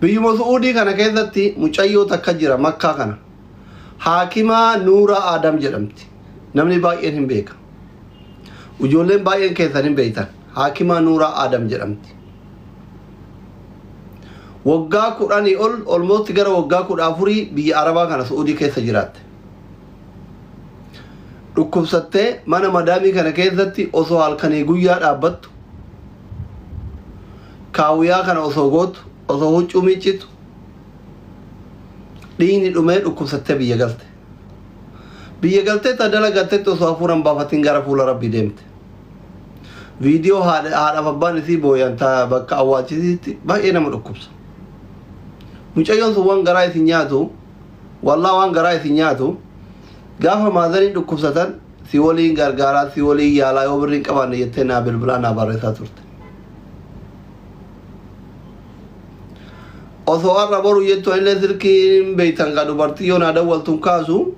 Biyyuma Suudii kana keessatti mucayyoo takka jira Makkaa kana. Haakima Nuura Adam jedhamti. Namni baay'een hin beeka. Ijoolleen baay'een keessan hin beektan. Haakima Nuura Adam jedhamti. Waggaa 10 ol almost gara waggaa 14 biyya Arabaa kana Suudii keessa jiraatte. Dhukkubsattee mana madaamii kana keessatti osoo halkanii guyyaa dhaabbattu. Kaawuyaa kana osoo gootu, osoo huccuu miiccitu. Dhiigni dhumee dhukkubsattee biyya galte. Biyya galtee tadala galteetti osoo hafuuran baafatiin gara fuula Rabbii deemte. Viidiyoo haadhaaf abbaan isii booyan bakka awwaalchisiitti baay'ee nama dhukkubsa. Mucayyoon sun waan garaa isin nyaatu, wallaa waan garaa isin nyaatu, gaafa maazaniin dhukkubsatan si waliin gargaaraa, si waliin yaalaa yoo birriin qabaanne jettee naa bilbilaa naa barreessaa turte. Osoo har'a boru jettu illee silkiin beektan ka dubartii yoo naa dawwaltuun kaasu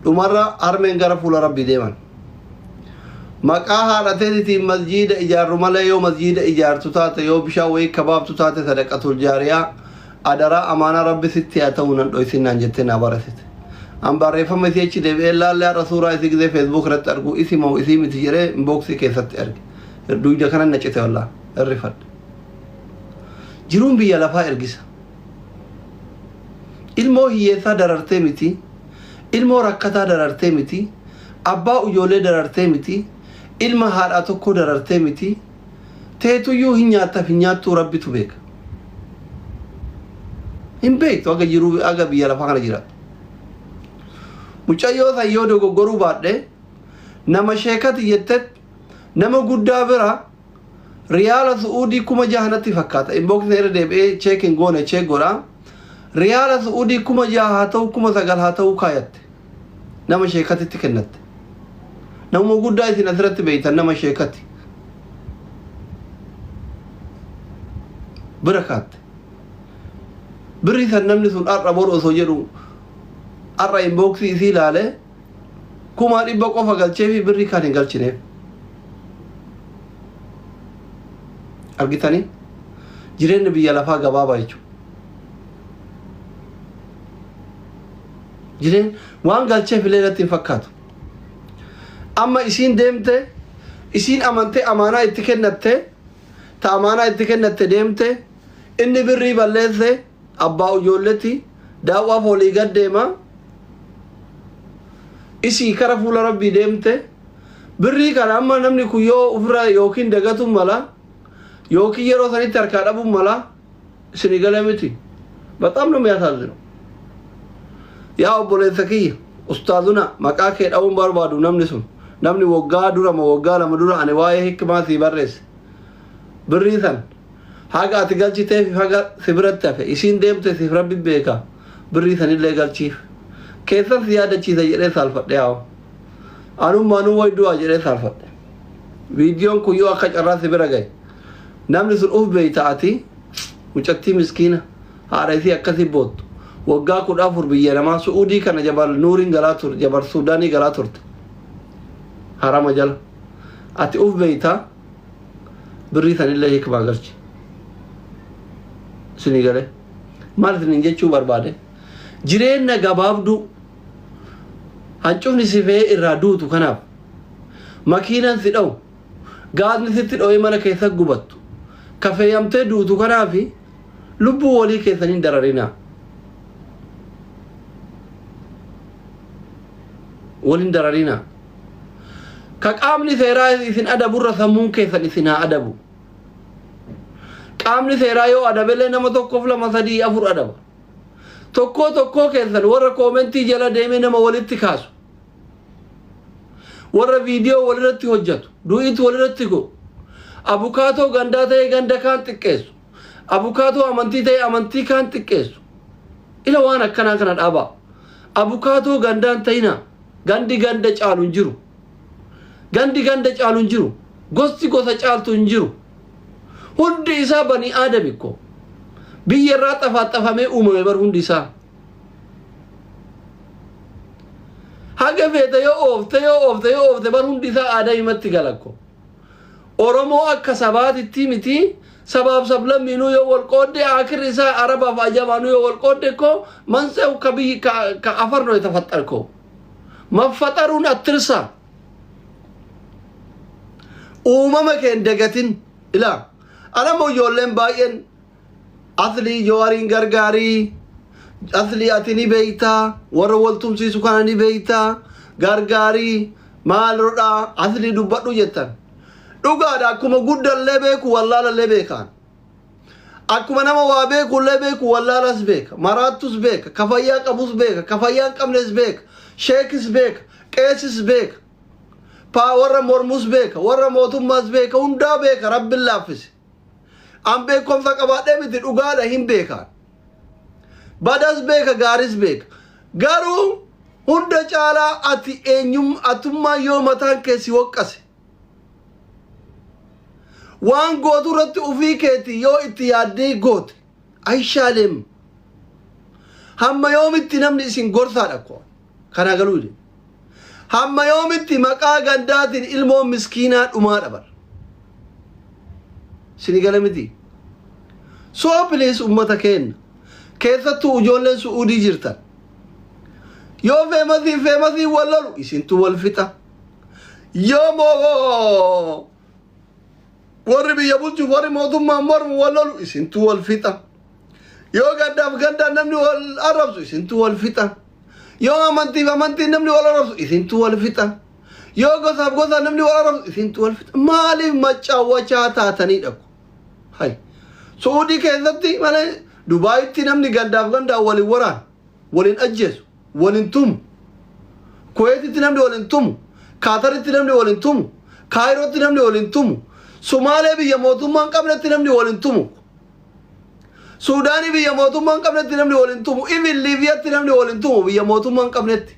dhumarra harmeen gara fuula Rabbii deeman. Maqaa haadhateetiin masjiida ijaarru malee yoo masjiida ijaartu taate yoo bishaan wayii kabaabtu taate sadaqatul jaariyaa adaraa amaanaa Rabbi sitti haa ta'uu nan dho'isinaan jettee naa barreessite. An barreeffama isii achi deebi'ee laallee har'a suuraa isii gisee feesbuuk irratti argu isii moo isii miti jedhee inbooksii keessatti arge. Duyda kanan nacite wallaa irrifadhe. Jiruun biyya lafaa ergisa. Ilmoo hiyyeessaa darartee miti. Ilmoo rakkataa darartee miti. Abbaa ijoollee darartee miti. Ilma haadhaa tokko darartee miti. Teetuyyuu hin nyaattaaf hin nyaattuu Rabbitu beeka. Hin beektu aga jiruu aga biyya lafaa kana jiraatu. Mucayyoo san yoo dogoggoruu baadhe nama sheekati jettet nama guddaa bira riyaala Suudii 6,000 fakkaata. Inboxni irra deebi'ee cheekin goone cheek godhaa. Riyaala Suudii 6,000 haa ta'u 9,000 haa ta'u kaayatte. Nama sheekatitti kennatte. Nama guddaa isin asirratti beektan nama sheekati. Bira kaatte. Birri san namni sun har'a bor osoo jedhu har'a inboxii isii ilaale 1,100 qofa galchee fi birri kan hin galchineef. Argitanii? Jireenyi biyya lafaa gabaabaa jechuudha. Jireen waan galcheef illee irratti hin fakkaatu. Amma isiin deemte, isiin amantee amaanaa itti kennatte, ta amaanaa itti kennatte deemte, inni birrii balleesse abbaa ijoolletti daawwaaf olii gad deema. Isii kara fuula Rabbii deemte, birrii kana amma namni kun yoo ofirraa yookiin dagatuun mala, yookiin yeroo sanitti harkaa dhabuun mala, isin galee miti. Bataam nama yaasaasu. Yaa obboleessa kiyya ustaazuna maqaa kee dha'uun barbaadu namni sun namni waggaa dura ma waggaa lama dura ani waa'ee hikmaa sii barreesse birrii san haga ati galchiteef haga si biratti hafe isiin deemte siif Rabbi beeka birrii sanillee galchiif keessan si yaadachiisa jedhee saalfadhe yaa anummaanuu wayi du'aa jedhee saalfadhe viidiyoon kun yoo akka carraa si bira gahe namni sun uf beeyta ati mucattii miskiina haadha isii akkasii boottu waggaa 14 biyya namaa Suudii kana jabal nuuriin galaa turte jabal Suudaanii galaa turte harama jala ati uf beeyta birrii sanillee hikmaa galchi isinii galee maal isiniin jechuu barbaade jireenya gabaabduu hancufni si fe'ee irraa duutu kanaaf makiinaan si dha'u gaasni sitti dho'ee mana keessa gubattu kafeeyamtee duutu kanaaf lubbuu walii keessaniin dararinaa walin dararina ka qaamni seeraa isin adaburra sammuun keessan isin haa adabu qaamni seeraa yoo adabellee nama tokkoof 2 3 4 adaba tokko keessan warra koomentii jala deemee nama walitti kaasu warra viidiyoo walirratti hojjetu du'iitu walirratti go abukaatoo gandaa ta'ee ganda kaan xiqqeessu abukaatoo amantii ta'ee amantii kaan xiqqeessu ila waan akkanaa kana dhaabaa abukaatoo gandaan ta'ina gandi ganda caalu hin jiru gandi ganda caalu hin jiru gosti gosa caaltu hin jiru hundi isaa bani aadami ko biyya irraa xafamee uumame bar hundi isaa haga feete yoo oofte bar hundi isaa aadamimatti galakko Oromoo akka sabaatitti miti سبب سبلم منو يو والقود آخر إسا عرب فاجمانو يو والقود كو منسو كبي كأفرنو يتفتر كو مفترون الترسا أمما كان دقتين إلا أنا مو يولين باين أثلي جوارين غرغاري أثلي أتني بيتا ورولتم سيسو كانني بيتا غرغاري مال ردا أثلي دباتو جتان dhugaadha akkuma guddallee beeku wallaalallee beekan akkuma nama waa beekullee beeku wallaalas beeka maraattus beeka kafayyaa qabus beeka kafayyaan qabnes beeka sheekis beeka qeesis beeka warra mormus beeka warra mootummaas beeka hundaa beeka rabbiin laaffise an beekomsa qabaadhee miti dhugaadha hin beekan badas beeka gaaris beeka garuu hunda caalaa ati atummaa yoo mataan keessi woqqase وان قدرت أفيكتي يو اتيادي قوت أي شالم هم يوم اتنمني اسم قرصة لكو كان قالوا لي هم يوم اتمقا قندات ilmoo مسكينات أمار أبر سيني قلمتي سو بليس أمتكين كيفتو وجولن سعودي جرتان يو فيمثي وللو اسنتو والفتا يومو warri biyya bulchu warri mootummaa mormu wallolu isintu wal fixa yoo gaddaaf gaddaa namni wal arrabsu isintu wal fixa yoo amantii namni wal arrabsu isintu wal fixa yoo gosaaf gosa namni wal arrabsu isintu wal fixa maaliif macaawwachaa taatanii dhaku hay suudii keessatti malee dubaayitti namni gaddaaf gaddaa waliin waraan waliin ajjeesu waliin tumu kuweetitti namni waliin tumu kaataritti namni waliin tumu kaayirootti namni waliin tumu Somalia biyya mootummaan qabnetti namni waliin tumu Suudaanii biyya mootummaan qabnetti namni waliin tumu even Liibiyaatti namni waliin tumu biyya mootummaan qabnetti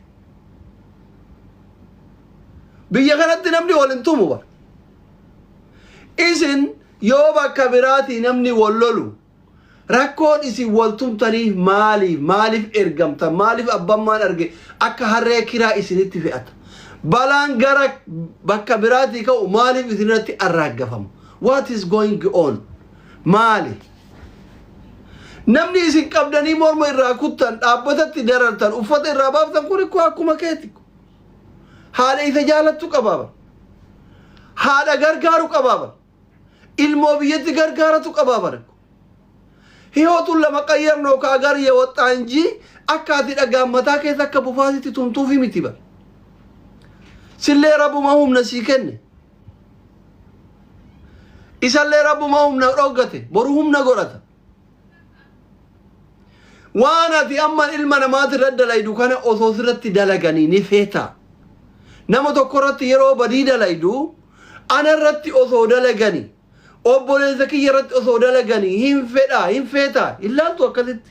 biyya kanatti namni waliin tumu bar isin yoo bakka biraati namni wallolu rakkoon isin waltumtanii maaliif ergamta maaliif abbammaan arge akka harree kiraa isinitti fe'ata balaan gara bakka biraati ka'u maaliif isinirratti arraaggafamu what is going on maali namni isin qabdanii morma irraa kuttan dhaabbatatti darartan uffata irraa baaftan kun akkuma keeti haadha isa jaalattu qabaaba haadha gargaaru qabaaba ilmoo biyyatti gargaaratu qabaaba hiyootuun lama qayyarnoo ka agar yeewwaxaa inji akka ati dhagaan mataa keessa akka bufaasitti tumtuufi miti bar sillee rabbuma humna sii kenne isallee rabbuma humna dhoggate boru humna godhata waan ati amman ilma namaati irra dalaydu kana osoo sirratti dalaganii ni feeta nama tokko irratti yeroo badii dalaydu ana irratti osoo dalaganii obboleessa kiyya irratti osoo dalaganii hin feeta illaaltu akkasitti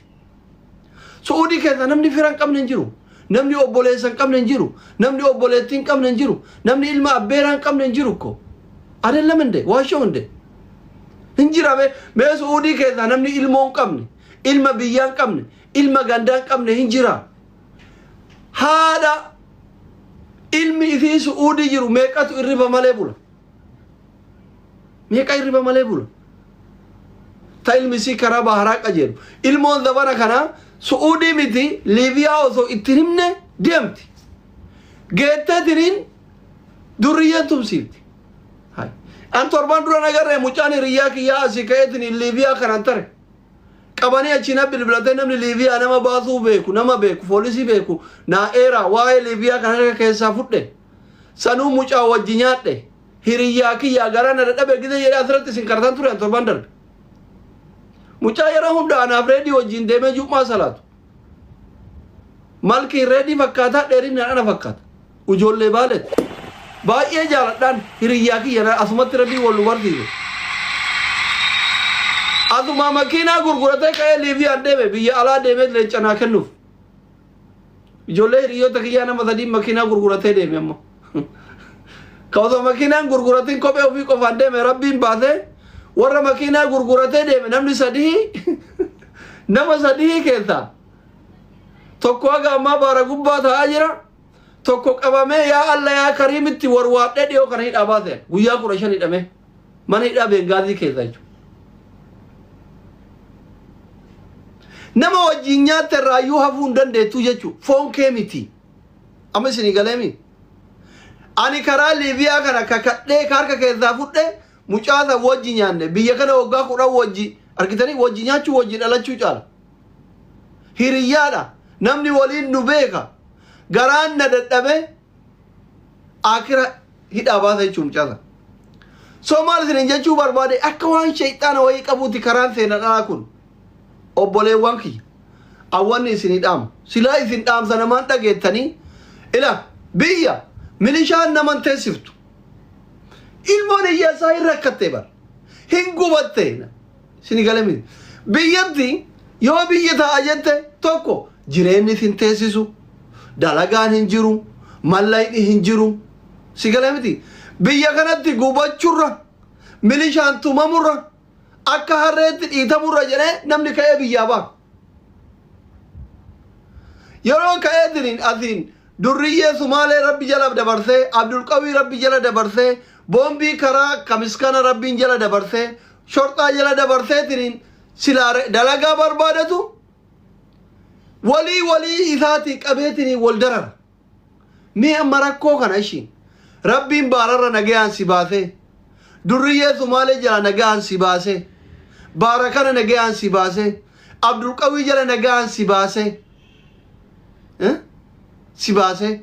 suudii keessa namni firan qabne hin jiru namni obboleessan qabne hin jiru namni obboleettiin qabne hin jiru namni ilma abbeeraan qabne hin jiru ko adeellam inde waashoo inde hin jira mee suudii keessa namni ilmoon qabne ilma biyyaan qabne ilma gandaan qabne hin jira haadha ilmi isii suudii jiru meeqatu irriba malee bula meeqa irriba malee bula ta ilmi isii karaa baharaa qajeelu ilmoon dabana kanaa Suudi miti Liibiyaa osoo itti himne deemti geettatirin durriyyeen tumsiifti an torban dura nagarree mucaan hiriyyaa kiyyaa asii ka'eetin Liibiyaa kanan tare qabanii achina bilbilatee namni Liibiyaa nama baasuu beeku nama beeku poolisii beeku naa eeraa waa'ee Liibiyaa kana keessaa fudhe sanuu mucaa wajji nyaadhe hiriyyaa kiyyaa gara na dadhabe gide jedhee asirratti isin kartan ture an torban darbe mucaa yeroo hunda anaaf reedii wajjin deemee juumaa salaatu malki reedii fakkaataa dheerinaan ana fakkaata ujoollee baaletti baay'ee jaaladhaan hiriyyaa kiyya asumatti rabbii wal nu barsiise asuma makiinaa gurguratee ka'ee Liibiyaan deeme biyya alaa deemee leencanaa kennuuf ijoollee hiriyoota kiyyaa nama sadii makiinaa gurguratee deeme amma ka osoo makiinaan gurguratiin kophee ofii qofaan deeme rabbiin baasee warra makiinaa gurguratee deeme namni sadii nama sadii keessa tokko haga ammaa baara gubbaa ta'aa jira tokko qabamee yaa Allah yaa Kariimitti warwaadhee dhiyoo kana hidhaa baaseen guyyaa 15 hidhamee mana hidhaa Bengaazii keessa jechuudha nama wajjin nyaatte raayyuu hafuu hin dandeettu jechuudha foon kee miti amma isinii galeemi ani karaa liibiyaa kana kakadhee harka keessaa fudhee mucaasa wajji nyaanne biyya kana waggaa 10 wajji argitanii wajji nyaachuu wajji dhalachuu caala hiriyyaadha namni waliin nu beeka garaan na dadhabe akira hidhaa baasa jechuun mucaasa Somaal isin jechuu barbaade akka waan shayxaana wayii qabuuti karaan seena dhalaa kun obboleewwan kiyya awwanni isin dhaam silaa isin dhaamsa namaan dhageettanii ila biyya milishaan naman teessiftu ilmoon iyyasaa hin rakkattee bar hin gubatte isin galami biyyatti yoo biyya ta'a jette tokko jireenyi isin teessisu dalagaan hin jiru mallayni hin jiru si galamiti biyya kanatti gubachurra milishaan tumamurra akka harreetti dhiitamurra jedhee namni ka'ee biyyaa ba'a yeroo ka'ee diriin asiin durriyyee Sumaalee rabbi jala dabarsee Abdulqawii rabbi jala dabarsee boombii karaa kamiskana rabbiin jala dabarsee shorxaa jala dabarsee diriin silaare dalagaa barbaadatu walii isaatii qabeetini wal darara mee amma rakkoo kana ishiin Rabbiin baararra nagayaan si baasee durriyyee Sumaalee jala nagayaan si baasee baarakana nagayaan si baasee Abdulqawii jala nagayaan si baasee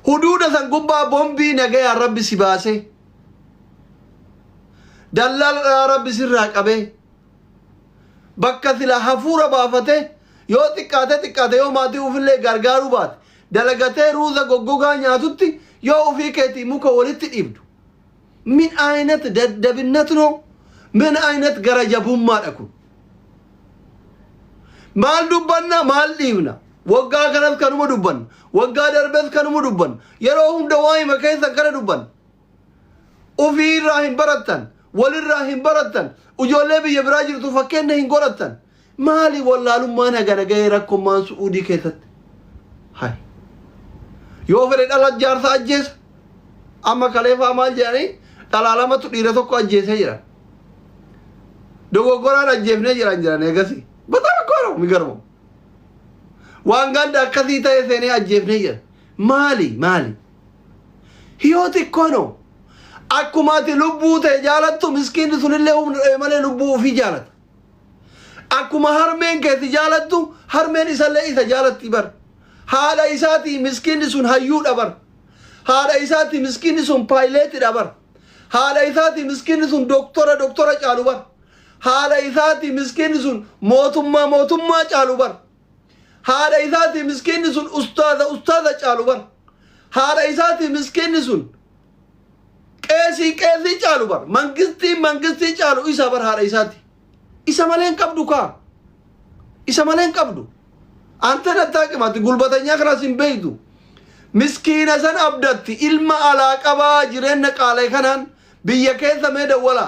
huduuda san gubbaa boombii nagayaan rabbi si baasee dallala rabbi sirraa qabee bakka sila hafuura baafatee yoo xiqqaate yoo maatii ufillee gargaaruu baate dalagatee ruuza goggogaa nyaatutti yoo ufii keetii muka walitti dhiibdu min aynat daddabinnat no min aynat garajabummaadha kun maal dubbanna maal dhiibna waggaa kanas kanuma dubbanna waggaa darbees kanuma dubbanna yeroo hunda waa'ima keessan kana dubbanna ufii irraa hin barattan walirraa hin barattan ijoollee biyya biraa jirtu fakkeenya hin godhattan maali wallaalummaan hagana ga'ee rakkoommaan su'uudii keessatti hay yoo fedhe dhala jaarsa ajjeesa amma kaleefaa maal jedhanii dhalaa lamatu dhiira tokko ajjeesee jira dogoggoraan ajjeefnee jiran eegasii bataa rakkoodha migarmo waan ganda akkasii ta'e seenee ajjeefnee jira maali hiyoo xiqqoono akkumaati lubbuu ta'e jaalattu miskiinni sunillee malee lubbuu ofii jaalata akkuma harmeen keeti jaalattu harmeen isallee isa jaalatti bar haadha isaati miskiinni sun hayyuu dhabar haadha isaati miskiinni sun paayileeti dhabar haadha isaati miskiinni sun doktora caalu bar haadha isaati miskiinni sun mootummaa caalu bar haadha isaati miskiinni sun ustaaza caalu bar haadha isaati miskiinni sun qeesii caalu bar mangistii caalu isa bar haadha isaati isa maleen qabdu kaa isa maleen qabdu anta nattaaqimati gulbatanya kanas hin beeydu miskiina san abdatti ilma alaa qabaa jireenya qaalee kanaan biyya keessa mee dawwala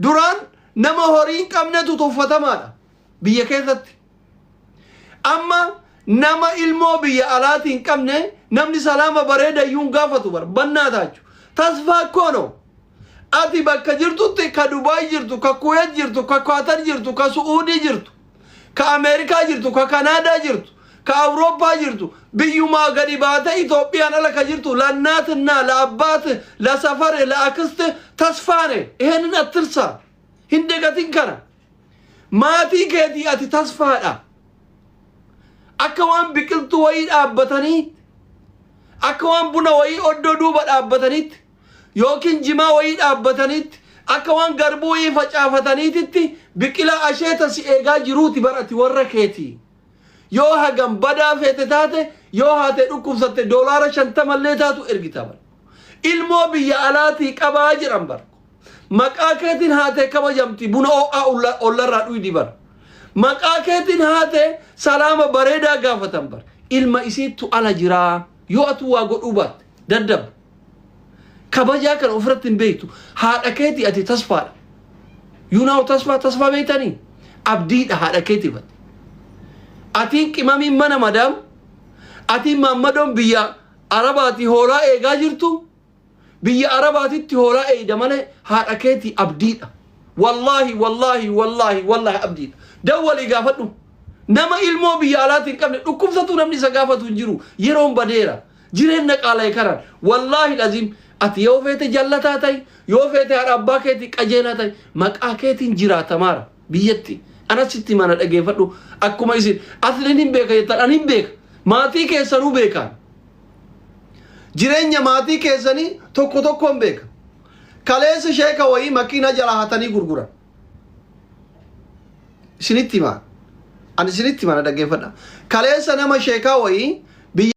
duraan nama horii hin qabnetu tuffatamaadha biyya keessatti amma nama ilmoo biyya alaati hin qabne namni salaama bareeda iyyuu gaafatu bar bannaa taachu tasfaa kono ati bakka jirtutti ka Dubaay jirtu ka Kuwait jirtu ka Qatar jirtu ka Suudi jirtu ka Amerikaa jirtu ka Kanaadaa jirtu ka Awurooppaa jirtu biyyumaa gadi baate Itoophiyaan ala ka jirtu ለእናትና ለአባት ለሰፈር ለአክስት ተስፋኔ ይሄንን አትርሳ hindegatin kana maatii keetii ati tasfaadha akka waan biqiltuu wayii dhaabbatanii akka waan buna wayii oddoo duuba dhaabbataniitti yookiin jimaa wayii dhaabbataniitti akka waan garbuu wayii facaafataniititti biqila asheeta si eegaa jiruuti barati warra keetii yoo hagam badaa feete taate yoo haate dhukkubsatte $50 illee taatu ergita bar ilmoo biyya alaatii qabaa jiran bar maqaa keetiin haate kabajamti buna ollarraa dhuydi bar maqaa keetiin haate salaama bareedaa gaafatan bar ilma isiittu ala jiraa yoo atu waa godhuu baatte daddab kabajaa kan ofirratti hin beektu haadha keetii ati tasfaadha yuunaaw tasfaa beeytanii abdiidha haadha keetii batte atiin qimamiin mana madaam atiin maammadoon biyya arabaati hoolaa eegaa jirtu biyya arabaatitti hoolaa eeyda malee haadha keetii abdiidha والله والله والله والله أبدي دولي قافتو نما إلمو بيالات قبل ركوب ستو نمني سقافة جرو يروم بديرة جرينك على كران والله العظيم أتي يوفيت جلتاتي يوفيت أرباكيتي كجيناتي مكاكيتي جرات مارا بيتي أنا ستي مانا أجيفتو أكو ما يصير أثلين بيك يتر أنين بيك ماتي كيسانو بيكان جرين ماتي كيساني توكو توكوم بيك كاليس شيكا وي مكينة جراحتاني غرغرا سنتي ما أنا سنتي ما أنا دقيفتنا كاليس نما شيكا وي